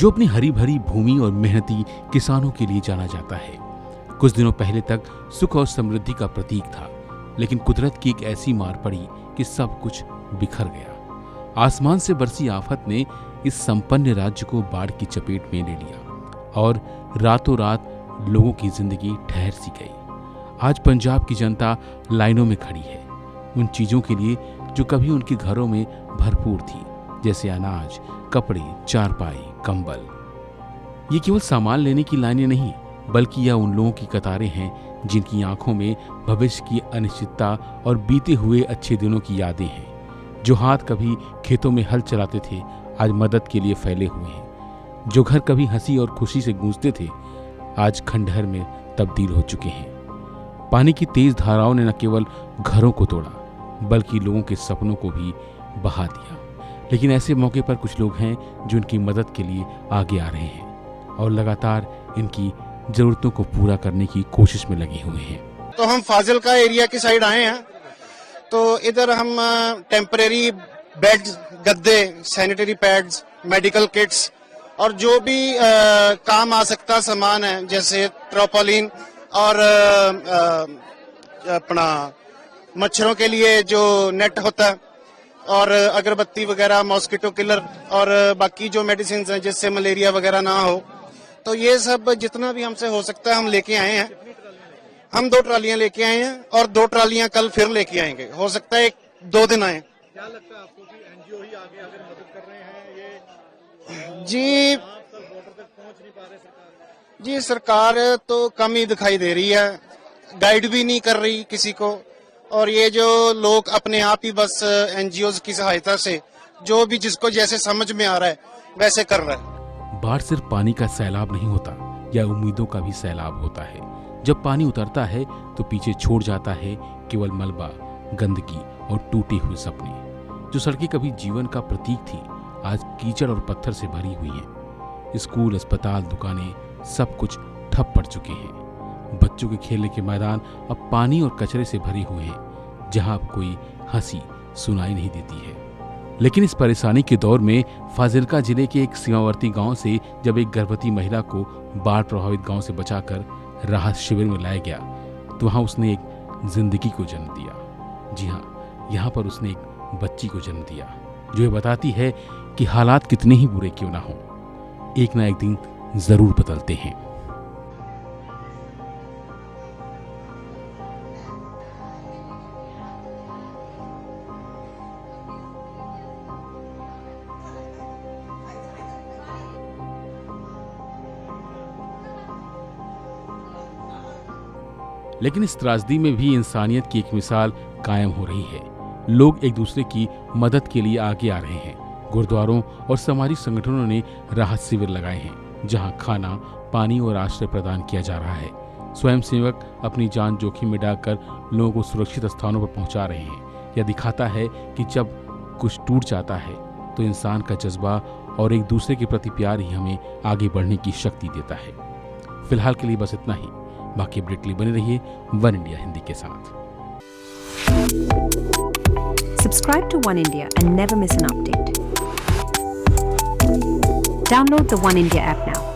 जो अपनी हरी भरी भूमि और मेहनती किसानों के लिए जाना जाता है। कुछ दिनों पहले तक सुख और समृद्धि का प्रतीक था, लेकिन कुदरत की एक ऐसी मार पड़ी कि सब कुछ बिखर गया। आसमान से बरसी आफत ने इस संपन्न राज्य को बाढ़ की चपेट में ले लिया और रातों रात लोगों की जिंदगी ठहर सी गई। आज पंजाब की जनता लाइनों में खड़ी है उन चीजों के लिए जो कभी उनके घरों में भरपूर थी, जैसे अनाज, कपड़े, चारपाई, कंबल। ये केवल सामान लेने की लाइनें नहीं, बल्कि यह उन लोगों की कतारें हैं जिनकी आंखों में भविष्य की अनिश्चितता और बीते हुए अच्छे दिनों की यादें हैं। जो हाथ कभी खेतों में हल चलाते थे, आज मदद के लिए फैले हुए हैं। जो घर कभी हंसी और खुशी से गूंजते थे, आज खंडहर में तब्दील हो चुके हैं। पानी की तेज धाराओं ने न केवल घरों को तोड़ा, बल्कि लोगों के सपनों को भी बहा दिया। लेकिन ऐसे मौके पर कुछ लोग हैं जो इनकी मदद के लिए आगे आ रहे हैं और लगातार इनकी जरूरतों को पूरा करने की कोशिश में लगे हुए हैं। तो हम फाजिलका एरिया की साइड आए हैं, तो इधर हम टेम्परेरी बेड्स, गद्दे, सैनिटरी पैड्स, मेडिकल किट्स और जो भी काम आ सकता सामान है, जैसे ट्रोपोलिन और अपना मच्छरों के लिए जो नेट होता है और अगरबत्ती वगैरह, मॉस्किटो किलर और बाकी जो मेडिसिन हैं जिससे मलेरिया वगैरह ना हो, तो ये सब जितना भी हमसे हो सकता है हम लेके आए हैं। हम 2 ट्रालियां लेके आए हैं और 2 ट्रालियां कल फिर लेके आएंगे। हो सकता है 1-2 दिन आए। क्या लगता है आपको कि एनजीओ ही आगे अगर मदद कर रहे हैं? ये जी बॉर्डर तक पहुंच नहीं पा रहे सरकार? जी सरकार तो कम ही दिखाई दे रही है, गाइड भी नहीं कर रही किसी को। और ये जो लोग अपने आप ही बस एनजीओ की सहायता से जो भी जिसको जैसे समझ में आ रहा है वैसे कर रहा है। बाढ़ सिर्फ पानी का सैलाब नहीं होता, या उम्मीदों का भी सैलाब होता है। जब पानी उतरता है तो पीछे छोड़ जाता है केवल मलबा, गंदगी और टूटे हुए सपने। जो सड़कें कभी जीवन का प्रतीक थी, आज कीचड़ और पत्थर से भरी हुई हैं। स्कूल, अस्पताल, दुकानें सब कुछ ठप पड़ चुके हैं। बच्चों के खेलने के मैदान अब पानी और कचरे से भरे हुए हैं, जहां अब कोई हंसी सुनाई नहीं देती है। लेकिन इस परेशानी के दौर में फाजिलका जिले के एक सीमावर्ती गांव से जब एक गर्भवती महिला को बाढ़ प्रभावित गांव से बचाकर राहत शिविर में लाया गया, तो वहां उसने एक जिंदगी को जन्म दिया। जी हाँ, यहाँ पर उसने एक बच्ची को जन्म दिया, जो ये बताती है कि हालात कितने ही बुरे क्यों ना हो, एक ना एक दिन जरूर बदलते हैं। लेकिन इस त्रासदी में भी इंसानियत की एक मिसाल कायम हो रही है। लोग एक दूसरे की मदद के लिए आगे आ रहे हैं। गुरुद्वारों और सामाजिक संगठनों ने राहत शिविर लगाए हैं, जहां खाना, पानी और आश्रय प्रदान किया जा रहा है। स्वयंसेवक अपनी जान जोखिम में डालकर लोगों को सुरक्षित स्थानों पर पहुंचा रहे हैं। यह दिखाता है कि जब कुछ टूट जाता है तो इंसान का जज्बा और एक दूसरे के प्रति प्यार ही हमें आगे बढ़ने की शक्ति देता है। फिलहाल के लिए बस इतना ही। बाकी अपडेट के लिए बने रहिए वन इंडिया हिंदी के साथ। Subscribe to One India and never miss an update. Download the One India app now.